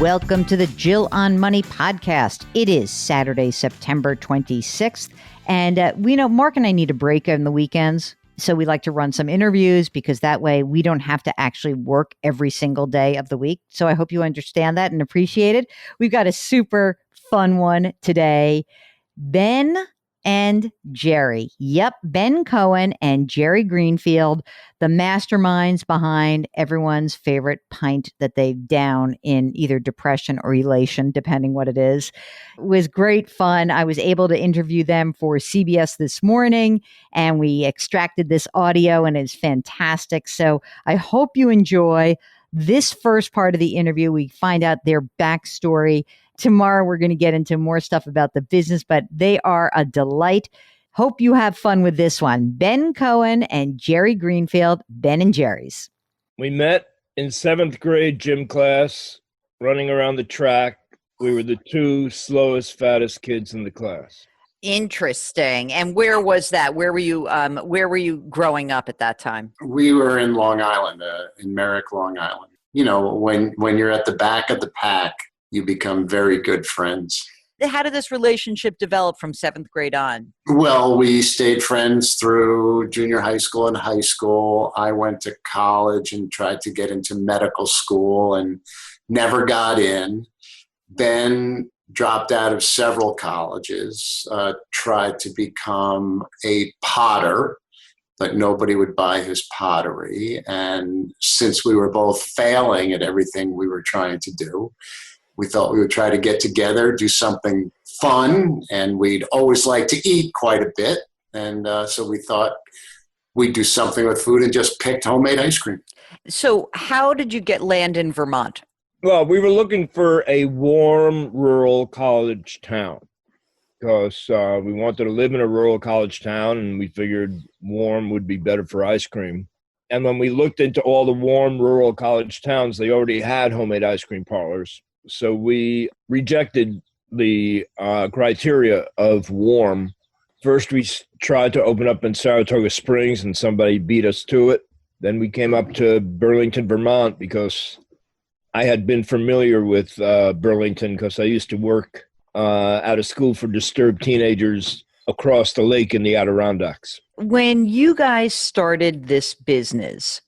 Welcome to the Jill on Money podcast. It is Saturday, September 26th. And we know Mark and I need a break on the weekends. So we like to run some interviews because that way we don't have to actually work every single day of the week. So I hope you understand that and appreciate it. We've got a super fun one today. Ben and Jerry. Yep, Ben Cohen and Jerry Greenfield, the masterminds behind everyone's favorite pint that they down in either depression or elation, depending what it is. It was great fun. I was able to interview them for CBS This Morning, and we extracted this audio, and it's fantastic. So I hope you enjoy this first part of the interview. We find out their backstory. Tomorrow, we're going to get into more stuff about the business, but they are a delight. Hope you have fun with this one. Ben Cohen and Jerry Greenfield, Ben and Jerry's. We met in 7th grade gym class, running around the track. We were the two slowest, fattest kids in the class. Interesting. And where was that? Where were you growing up at that time? We were in Long Island, in Merrick, Long Island. You know, when you're at the back of the pack, you become very good friends. How did this relationship develop from 7th grade on? Well, we stayed friends through junior high school and high school. I went to college and tried to get into medical school and never got in. Ben dropped out of several colleges, tried to become a potter, but nobody would buy his pottery. And since we were both failing at everything we were trying to do, we thought we would try to get together, do something fun, and we'd always like to eat quite a bit. And so we thought we'd do something with food and just picked homemade ice cream. So how did you land in Vermont? Well, we were looking for a warm, rural college town because we wanted to live in a rural college town, and we figured warm would be better for ice cream. And when we looked into all the warm, rural college towns, they already had homemade ice cream parlors. So we rejected the criteria of warm. First, we tried to open up in Saratoga Springs, and somebody beat us to it. Then we came up to Burlington, Vermont, because I had been familiar with Burlington because I used to work out of school for disturbed teenagers across the lake in the Adirondacks. When you guys started this business,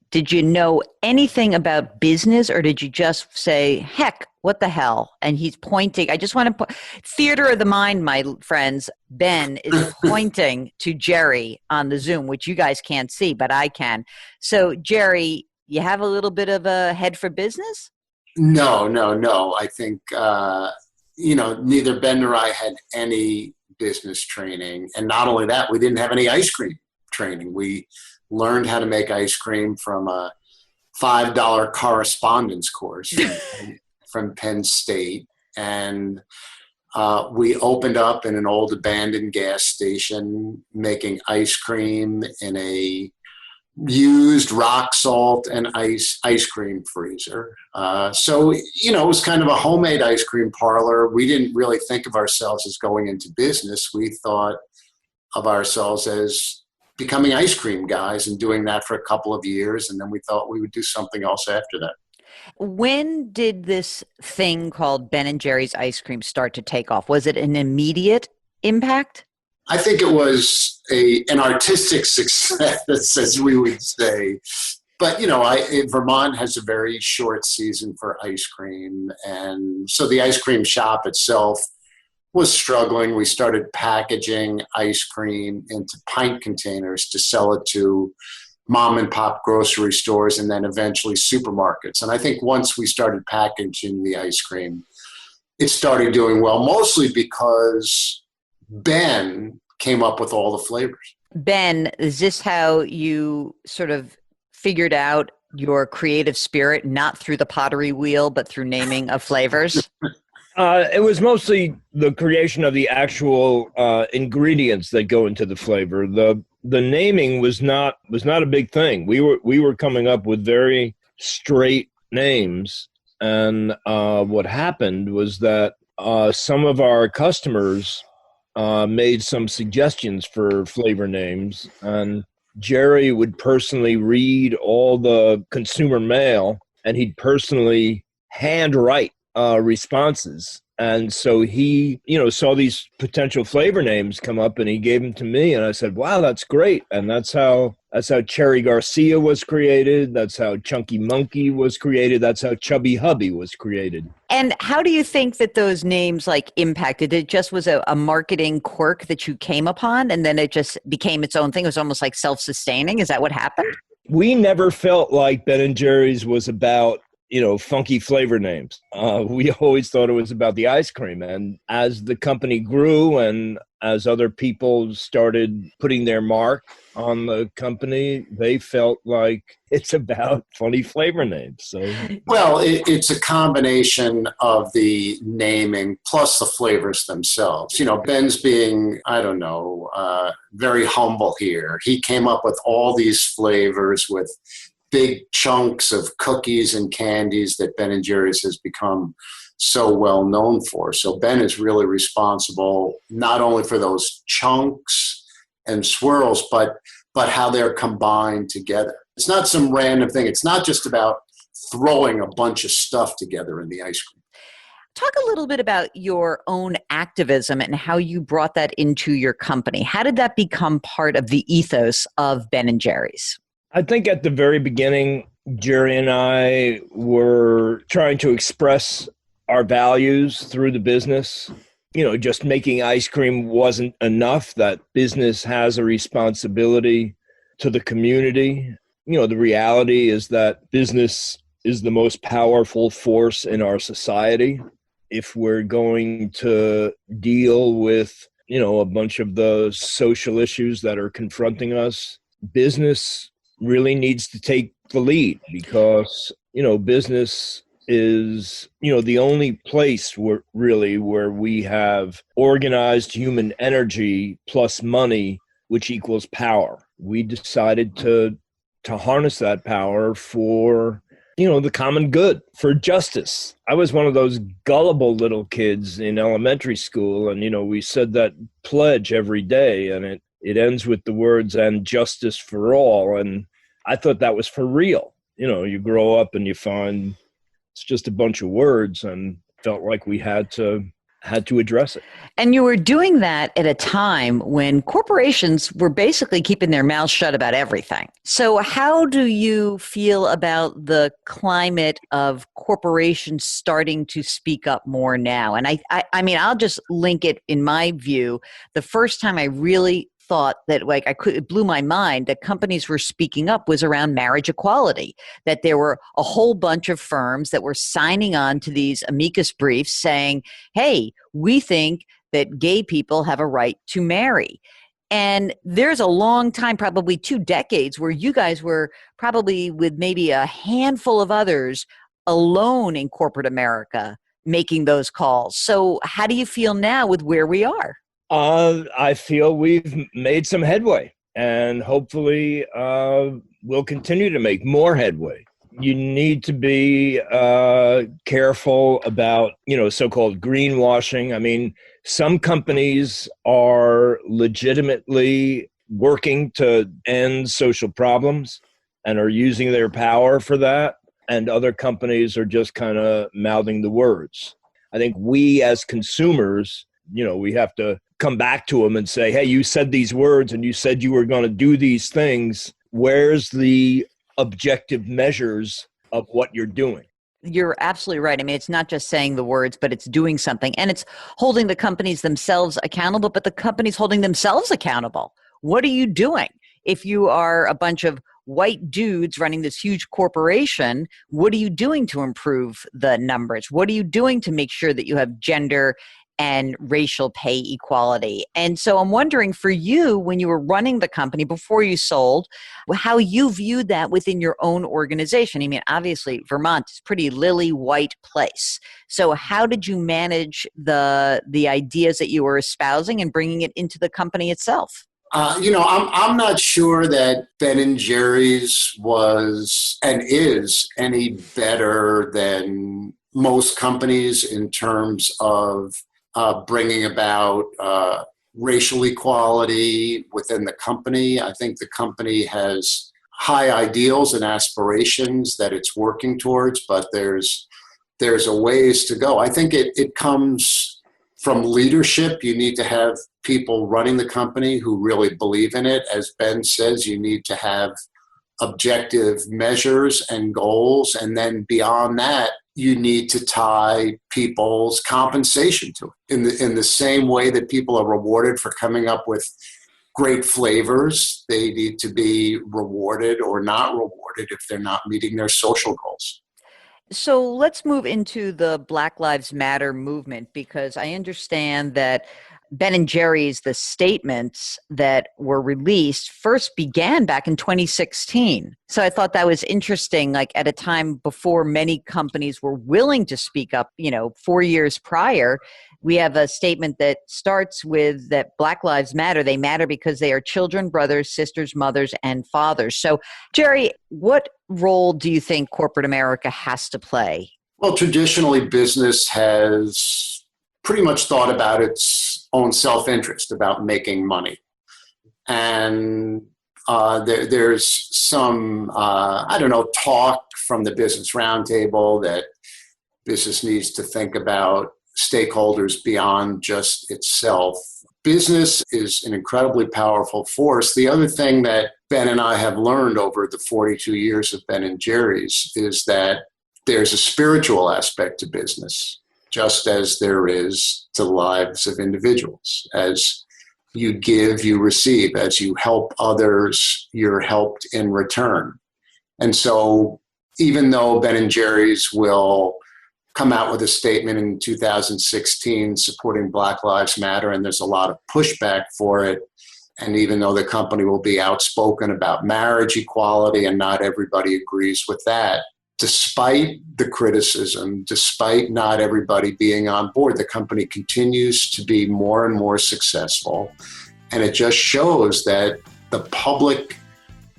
did you know anything about business, or did you just say, heck, what the hell? And he's pointing. I just want to put theater of the mind, my friends. Ben is pointing to Jerry on the Zoom, which you guys can't see, but I can. So, Jerry, you have a little bit of a head for business? No. I think, neither Ben nor I had any business training. And not only that, we didn't have any ice cream training. We learned how to make ice cream from a $5 correspondence course from Penn State. And we opened up in an old abandoned gas station making ice cream in a used rock salt and ice cream freezer. So, it was kind of a homemade ice cream parlor. We didn't really think of ourselves as going into business. We thought of ourselves as becoming ice cream guys and doing that for a couple of years. And then we thought we would do something else after that. When did this thing called Ben and Jerry's ice cream start to take off? Was it an immediate impact? I think it was an artistic success, as we would say. But, Vermont has a very short season for ice cream. And so the ice cream shop itself was struggling. We started packaging ice cream into pint containers to sell it to mom and pop grocery stores and then eventually supermarkets. And I think once we started packaging the ice cream, it started doing well, mostly because Ben came up with all the flavors. Ben, is this how you sort of figured out your creative spirit, not through the pottery wheel, but through naming of flavors? It was mostly the creation of the actual ingredients that go into the flavor. The naming was not a big thing. We were coming up with very straight names, and what happened was that some of our customers made some suggestions for flavor names, and Jerry would personally read all the consumer mail, and he'd personally handwrite responses. And so he, saw these potential flavor names come up and he gave them to me. And I said, wow, that's great. And that's how Cherry Garcia was created. That's how Chunky Monkey was created. That's how Chubby Hubby was created. And how do you think that those names impacted? It just was a marketing quirk that you came upon and then it just became its own thing. It was almost like self-sustaining. Is that what happened? We never felt like Ben and Jerry's was about funky flavor names. We always thought it was about the ice cream. And as the company grew and as other people started putting their mark on the company, they felt like it's about funny flavor names. So, well, it's a combination of the naming plus the flavors themselves. Ben's being, very humble here. He came up with all these flavors with big chunks of cookies and candies that Ben and Jerry's has become so well known for. So Ben is really responsible not only for those chunks and swirls, but how they're combined together. It's not some random thing. It's not just about throwing a bunch of stuff together in the ice cream. Talk a little bit about your own activism and how you brought that into your company. How did that become part of the ethos of Ben and Jerry's? I think at the very beginning, Jerry and I were trying to express our values through the business. Just making ice cream wasn't enough, that business has a responsibility to the community. The reality is that business is the most powerful force in our society. If we're going to deal with, a bunch of the social issues that are confronting us, business really needs to take the lead because, business is, the only place where we have organized human energy plus money, which equals power. We decided to harness that power for, the common good, for justice. I was one of those gullible little kids in elementary school. And, we said that pledge every day and it ends with the words, and justice for all. And I thought that was for real. You grow up and you find it's just a bunch of words, and felt like we had to address it. And you were doing that at a time when corporations were basically keeping their mouths shut about everything. So how do you feel about the climate of corporations starting to speak up more now? And I mean, I'll just link it in my view. The first time I really thought that it blew my mind that companies were speaking up was around marriage equality, that there were a whole bunch of firms that were signing on to these amicus briefs saying, hey, we think that gay people have a right to marry. And there's a long time, probably 2 decades, where you guys were probably with maybe a handful of others alone in corporate America making those calls. So how do you feel now with where we are? I feel we've made some headway, and hopefully we'll continue to make more headway. You need to be careful about, so-called greenwashing. I mean, some companies are legitimately working to end social problems and are using their power for that, and other companies are just kind of mouthing the words. I think we as consumers, we have to come back to them and say, hey, you said these words and you said you were going to do these things. Where's the objective measures of what you're doing? You're absolutely right. I mean, it's not just saying the words, but it's doing something. And it's holding the companies themselves accountable, but the companies holding themselves accountable. What are you doing? If you are a bunch of white dudes running this huge corporation, what are you doing to improve the numbers? What are you doing to make sure that you have gender and racial pay equality? And so I'm wondering for you, when you were running the company before you sold, how you viewed that within your own organization. I mean, obviously, Vermont is a pretty lily white place. So how did you manage the ideas that you were espousing and bringing it into the company itself? I'm not sure that Ben and Jerry's was and is any better than most companies in terms of bringing about racial equality within the company. I think the company has high ideals and aspirations that it's working towards, but there's there's a ways to go. I think it comes from leadership. You need to have people running the company who really believe in it. As Ben says, you need to have objective measures and goals. And then beyond that, you need to tie people's compensation to it. In the same way that people are rewarded for coming up with great flavors, they need to be rewarded or not rewarded if they're not meeting their social goals. So let's move into the Black Lives Matter movement, because I understand that Ben and Jerry's, the statements that were released first began back in 2016. So I thought that was interesting, like at a time before many companies were willing to speak up, 4 years prior. We have a statement that starts with that Black Lives Matter. They matter because they are children, brothers, sisters, mothers, and fathers. So, Jerry, what role do you think corporate America has to play? Well, traditionally, business has pretty much thought about its own self-interest, about making money. And there's some, talk from the Business Roundtable that business needs to think about stakeholders beyond just itself. Business is an incredibly powerful force. The other thing that Ben and I have learned over the 42 years of Ben and Jerry's is that there's a spiritual aspect to business, just as there is to the lives of individuals. As you give, you receive. As you help others, you're helped in return. And so even though Ben and Jerry's will come out with a statement in 2016 supporting Black Lives Matter, and there's a lot of pushback for it, and even though the company will be outspoken about marriage equality, and not everybody agrees with that, despite the criticism, despite not everybody being on board, the company continues to be more and more successful. And it just shows that the public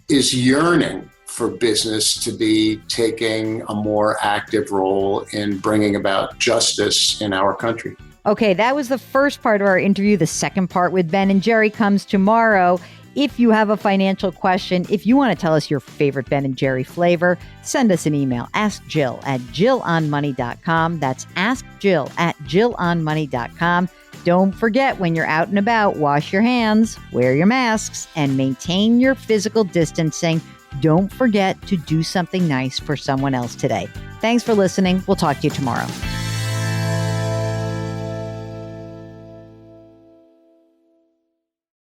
is yearning for business to be taking a more active role in bringing about justice in our country. Okay, that was the first part of our interview. The second part with Ben and Jerry comes tomorrow. If you have a financial question, if you want to tell us your favorite Ben and Jerry flavor, send us an email. Ask Jill at jillonmoney.com. That's Ask Jill at jillonmoney.com. Don't forget, when you're out and about, wash your hands, wear your masks, and maintain your physical distancing. Don't forget to do something nice for someone else today. Thanks for listening. We'll talk to you tomorrow.